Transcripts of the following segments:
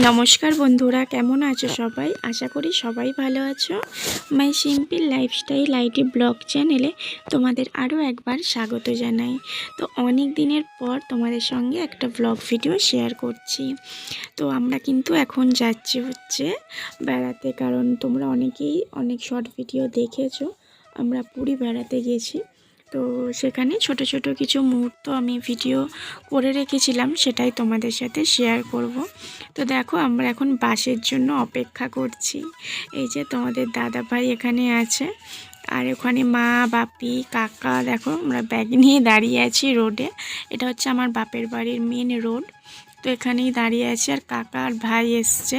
নমস্কার বন্ধুরা, কেমন আছো সবাই? আশা করি সবাই ভালো আছো। মাই সিম্পল লাইফস্টাইল আইটি ব্লগ চ্যানেলে তোমাদের আরও একবার স্বাগত জানাই। তো অনেক দিনের পর তোমাদের সঙ্গে একটা ব্লগ ভিডিও শেয়ার করছি। তো আমরা কিন্তু এখন যাচ্ছি বেড়াতে, কারণ তোমরা অনেকেই অনেক শর্ট ভিডিও দেখেছো। আমরা পুরী বেড়াতে গেছি। তো সেখানে ছোট ছোট কিছু মুহূর্ত আমি ভিডিও করে রেখেছিলাম, সেটাই তোমাদের সাথে শেয়ার করব। তো দেখো, আমরা এখন বাসের জন্য অপেক্ষা করছি। এই যে তোমাদের দাদা ভাই এখানে আছে, আর ওখানে মা, বাপি, কাকা, দেখো আমরা ব্যাগ নিয়ে দাঁড়িয়ে আছি রোডে। এটা হচ্ছে আমার বাপের বাড়ির মেন রোড। তো এখানেই দাঁড়িয়ে আছি, আর কাকা আর ভাই এসছে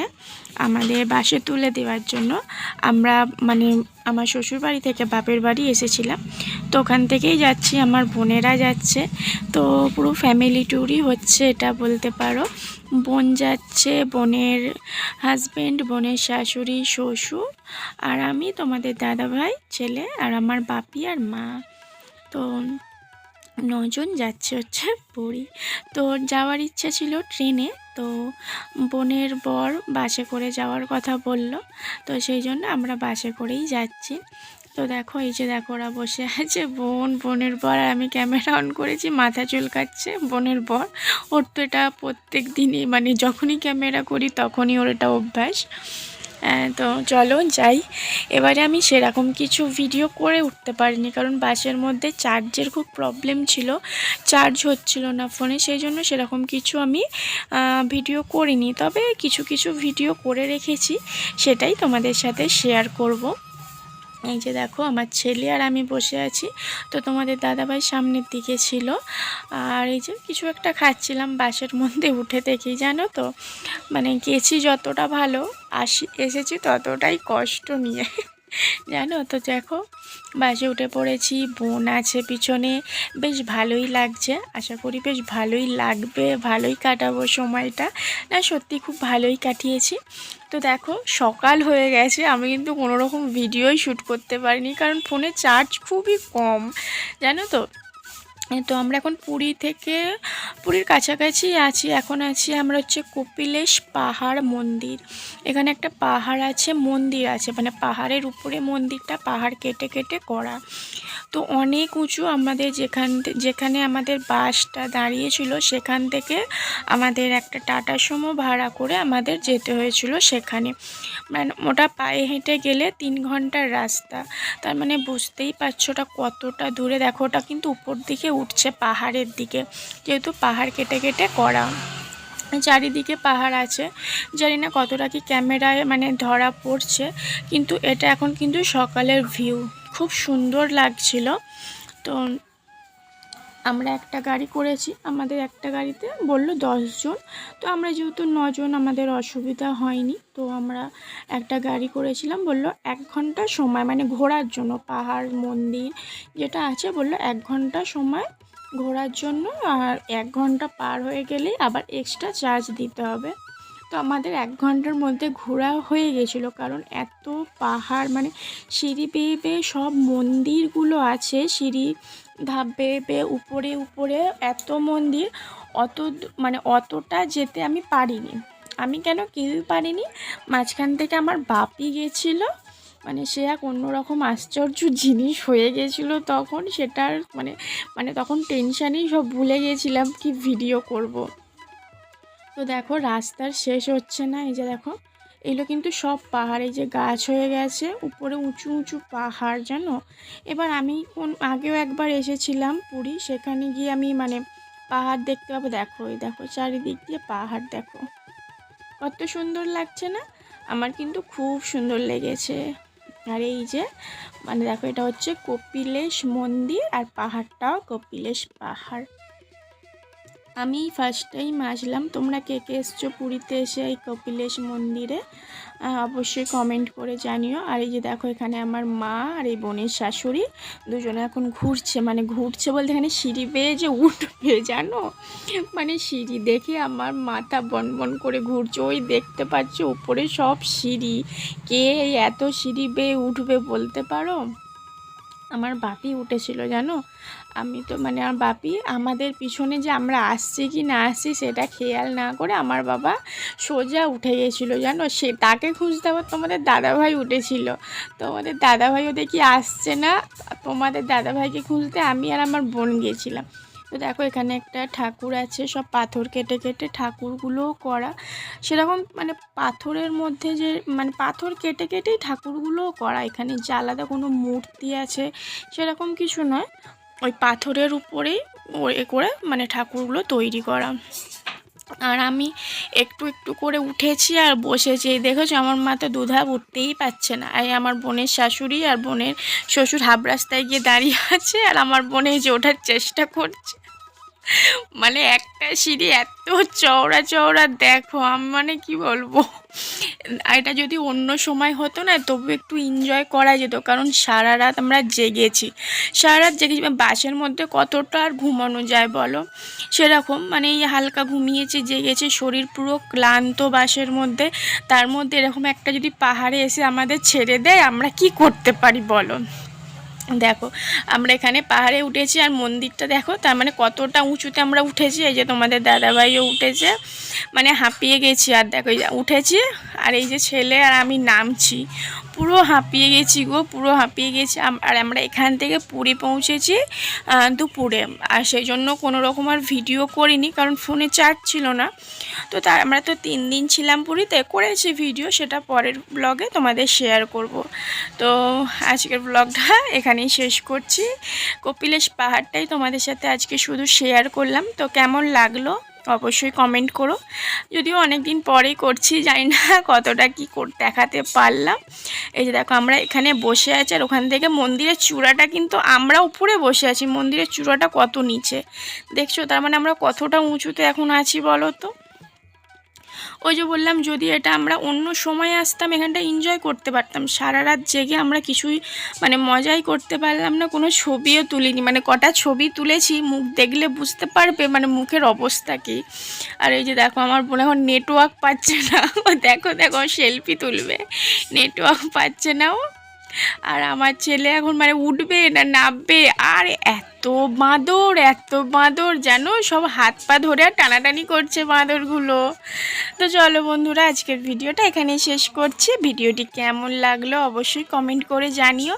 আমাদের বাসে তুলে দেওয়ার জন্য। আমরা আমার শ্বশুর বাড়ি থেকে বাপের বাড়ি এসেছিলাম, তো ওখান থেকেই যাচ্ছি, আমার বোনেরা যাচ্ছে। তো পুরো ফ্যামিলি ট্যুরই হচ্ছে এটা বলতে পারো। বোন যাচ্ছে, বোনের হাজব্যান্ড, বোনের শাশুড়ি, শ্বশুর, আর আমি, তোমাদের দাদা ভাই, ছেলে, আর আমার বাপি আর মা। তো 9 জন যাচ্ছে পুরী। তো যাওয়ার ইচ্ছা ছিল ট্রেনে, তো বোনের বর বাসে করে যাওয়ার কথা বলল, তো সেই জন্য আমরা বাসে করেই যাচ্ছি। তো দেখো, এই যে দেখো ওরা বসে আছে, বোনের বর, আর আমি ক্যামেরা অন করেছি, মাথা চুলকাচ্ছে বোনের বর। ওর তো এটা প্রত্যেক দিনই, যখনই ক্যামেরা করি তখনই ওর এটা অভ্যাস। তো চলো যাই। এবারে আমি সেরকম কিছু ভিডিও করে উঠতে পারিনি, কারণ বাসের মধ্যে চার্জের খুব প্রবলেম ছিল, চার্জ হচ্ছিল না ফোনে, সেই জন্য সেরকম কিছু আমি ভিডিও করিনি। তবে কিছু কিছু ভিডিও করে রেখেছি, সেটাই তোমাদের সাথে শেয়ার করব। এই যে দেখো, আমার ছেলে আর আমি বসে আছি। তো তোমাদের দাদাভাই সামনের দিকে ছিল, আর এই যে কিছু একটা খাচ্ছিলাম বাসের মধ্যে উঠে দেখি। জানো তো, গেছি যতটা ভালো, এসেছি ততটাই কষ্ট নিয়ে। জানো তো, দেখো বাসে উঠে পড়েছি, বোন আছে পিছনে, বেশ ভালোই লাগছে। আশা করি বেশ ভালোই লাগবে, ভালোই কাটাবো সময়টা। না, সত্যি খুব ভালোই কাটিয়েছি। তো দেখো, সকাল হয়ে গেছে, আমি কিন্তু কোনো রকম ভিডিওই শ্যুট করতে পারিনি, কারণ ফোনে চার্জ খুবই কম, জানো তো। তো আমরা এখন পুরীর কাছাকাছি আছি। এখন আছি আমরা হচ্ছে কপিলেশ পাহাড় মন্দির। এখানে একটা পাহাড় আছে, মন্দির আছে, পাহাড়ের উপরে মন্দিরটা, পাহাড় কেটে কেটে করা। তো অনেক উঁচু। আমাদের যেখানে আমাদের বাসটা দাঁড়িয়েছিল, সেখান থেকে আমাদের একটা টাটা সুমো ভাড়া করে আমাদের যেতে হয়েছিল সেখানে। ওটা পায়ে হেঁটে গেলে 3 ঘন্টার রাস্তা। তার বুঝতেই পারছো ওটা কতটা দূরে। দেখো, ওটা কিন্তু উপর দিকে উঠছে পাহাড়ের দিকে, যেহেতু পাহাড় কেটে কেটে করা, চারিদিকে পাহাড় আছে। জানি না কতটা কি ক্যামেরায় ধরা পড়ছে, কিন্তু এটা এখন কিন্তু সকালের ভিউ, খুব সুন্দর লাগছিল। তো আমরা একটা গাড়ি করেছি, আমাদের একটা গাড়িতে বলল 10 জন। তো আমরা যেহেতু 9 জন, আমাদের অসুবিধা হয়নি। তো আমরা একটা গাড়ি করেছিলাম, বলল 1 ঘন্টা সময় ঘোরার জন্য, পাহাড় মন্দির যেটা আছে, বলল 1 ঘন্টা সময় ঘোরার জন্য, আর 1 ঘন্টা পার হয়ে গেলে আবার এক্সট্রা চার্জ দিতে হবে। তো আমাদের 1 ঘন্টার মধ্যে ঘোরা হয়ে গেছিলো, কারণ এত পাহাড়, সিঁড়ি বেয়ে বেয়ে সব মন্দিরগুলো আছে, সিঁড়ি ধাপ বেয়ে বেয়ে উপরে উপরে এত মন্দির। অতটা যেতে আমি পারিনি। আমি কেন, কেউই পারিনি। মাঝখান থেকে আমার বাপি গেছিলো, সে এক অন্যরকম আশ্চর্য জিনিস হয়ে গেছিলো তখন। সেটার তখন টেনশানেই সব ভুলে গেছিলাম কি ভিডিও করব। তো দেখো, রাস্তার শেষ হচ্ছে না। এই যে দেখো, এগুলো কিন্তু সব পাহাড়, এই যে গাছ হয়ে গেছে, উপরে উঁচু উঁচু পাহাড়, জানো। এবার আমি আগেও একবার এসেছিলাম পুরী, সেখানে গিয়ে আমি পাহাড় দেখতে পাবো। দেখো, এই দেখো চারিদিক দিয়ে পাহাড়, দেখো কত সুন্দর লাগছে না? আমার কিন্তু খুব সুন্দর লেগেছে। আর এই যে দেখো, এটা হচ্ছে কপিলেশ মন্দির, আর পাহাড়টাও কপিলেশ পাহাড়। আমি ফার্স্ট টাইম আসলাম। তোমরা কে কে এসছো পুরীতে এসে এই কপিলেশ মন্দিরে, অবশ্যই কমেন্ট করে জানিও। আর এই যে দেখো, এখানে আমার মা আর এই বোনের শাশুড়ি দুজনে এখন ঘুরছে, ঘুরছে বলতে এখানে সিঁড়ি বেয়ে যে উঠবে, জানো, সিঁড়ি দেখে আমার মাথা বন বন করে ঘুরছে। ওই দেখতে পাচ্ছ উপরে সব সিঁড়ি, কে এই এত সিঁড়ি বেয়ে উঠবে বলতে পারো? আমার বাপি উঠেছিল জানো। আমি তো মানে আমার বাপি আমাদের পিছনে যে আমরা আসছি কি না আসছি সেটা খেয়াল না করে আমার বাবা সোজা উঠে গেছিলো জানো। সে তাকে খুঁজতে আবার তোমাদের দাদাভাই উঠেছিল। তোমাদের দাদাভাইও দেখি আসছে না, তোমাদের দাদাভাইকে খুঁজতে আমি আর আমার বোন গেছিলাম। তো দেখো এখানে একটা ঠাকুর আছে, সব পাথর কেটে কেটে ঠাকুরগুলোও করা সেরকম, মানে পাথরের মধ্যে যে মানে পাথর কেটে কেটেই ঠাকুরগুলোও করা। এখানে যে আলাদা কোনো মূর্তি আছে সেরকম কিছু নয়, ওই পাথরের উপরেই এ করে মানে ঠাকুরগুলো তৈরি করা। আর আমি একটু একটু করে উঠেছি আর বসেছি। এই দেখেছো আমার মা তো দুধাপ উঠতেই পারছে না। আর আমার বোনের শাশুড়ি আর বোনের শ্বশুর হাফ রাস্তায় গিয়ে দাঁড়িয়ে আছে, আর আমার বোনে যে ওঠার চেষ্টা করছে। মানে একটা সিঁড়ি এত চওড়া চওড়া দেখো, আমি মানে কি বলবো। এটা যদি অন্য সময় হতো না তবু একটু এনজয় করা যেত, কারণ সারা রাত আমরা জেগেছি। সারা রাত জেগেছি, বাসের মধ্যে কতটা আর ঘুমানো যায় বলো। সেরকম মানে এই হালকা ঘুমিয়েছি, জেগেছি, শরীর পুরো ক্লান্ত বাসের মধ্যে। তার মধ্যে এরকম একটা যদি পাহাড়ে এসে আমাদের ছেড়ে দেয় আমরা কি করতে পারি বলো। দেখো আমরা এখানে পাহাড়ে উঠেছি আর মন্দিরটা দেখো, তার মানে কতটা উঁচুতে আমরা উঠেছি। এই যে তোমাদের দাদাভাইও উঠেছে, মানে হাঁপিয়ে গেছি। আর দেখো এই যে উঠেছি আর এই যে ছেলে আর আমি নামছি, পুরো হাঁপিয়ে গেছি গো, পুরো হাঁপিয়ে গেছি। আর আমরা এখান থেকে পুরী পৌঁছেছি দুপুরে। আর সেই জন্য কোনো রকম আর ভিডিও করিনি, কারণ ফোনে চার্জ ছিল না। তো আমরা তো 3 দিন ছিলাম পুরীতে, করেছি ভিডিও, সেটা পরের ব্লগে তোমাদের শেয়ার করব। তো আজকের ব্লগটা এখানেই শেষ করছি। কপিলেশ পাহাড়টাই তোমাদের সাথে আজকে শুধু শেয়ার করলাম। তো কেমন লাগলো অবশ্যই কমেন্ট করো। যদিও অনেক দিন পরেই করছি, জানি না কতটা কি দেখাতে পারলাম। এই যে দেখো আমরা এখানে বসে আছি, আর ওখান থেকে মন্দিরের চূড়াটা কিন্তু আমরা উপরে বসে আছি, মন্দিরের চূড়াটা কত নিচে দেখছো। তার মানে আমরা কতটা উঁচুতে এখন আছি বলো তো। ওই যে বললাম যদি এটা আমরা অন্য সময় আসতাম এখানটা এনজয় করতে পারতাম। সারা রাত জেগে আমরা কিছুই মানে মজাই করতে পারলাম না, কোনো ছবিও তুলিনি। মানে কটা ছবি তুলেছি, মুখ দেখলে বুঝতে পারবে মানে মুখের অবস্থা কী। আর এই যে দেখো আমার বোন এখন নেটওয়ার্ক পাচ্ছে না, ও দেখো দেখো সেলফি তুলবে, নেটওয়ার্ক পাচ্ছে না ও। আর আমার ছেলে এখন মানে উঠবে না নামবে, আর এত বাঁদর জানো, সব হাত পা ধরে আর টানাটানি করছে বাঁদরগুলো। তো চলো বন্ধুরা আজকের ভিডিওটা এখানেই শেষ করছি। ভিডিওটি কেমন লাগলো অবশ্যই কমেন্ট করে জানিও,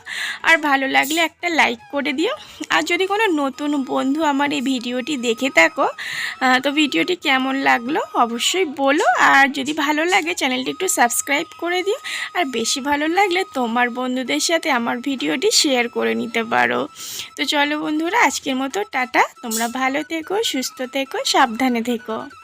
আর ভালো লাগলে একটা লাইক করে দিও। আর যদি কোনো নতুন বন্ধু আমার এই ভিডিওটি দেখে থাকো তো ভিডিওটি কেমন লাগলো অবশ্যই বলো। আর যদি ভালো লাগে চ্যানেলটি একটু সাবস্ক্রাইব করে দিও। আর বেশি ভালো লাগলে তোমার বন্ধুদের সাথে আমার ভিডিওটি শেয়ার করে নিতে পারো। তো চলো বন্ধুরা আজকের মতো টাটা, তোমরা ভালো থেকো, সুস্থ থেকো, সাবধানে থেকো।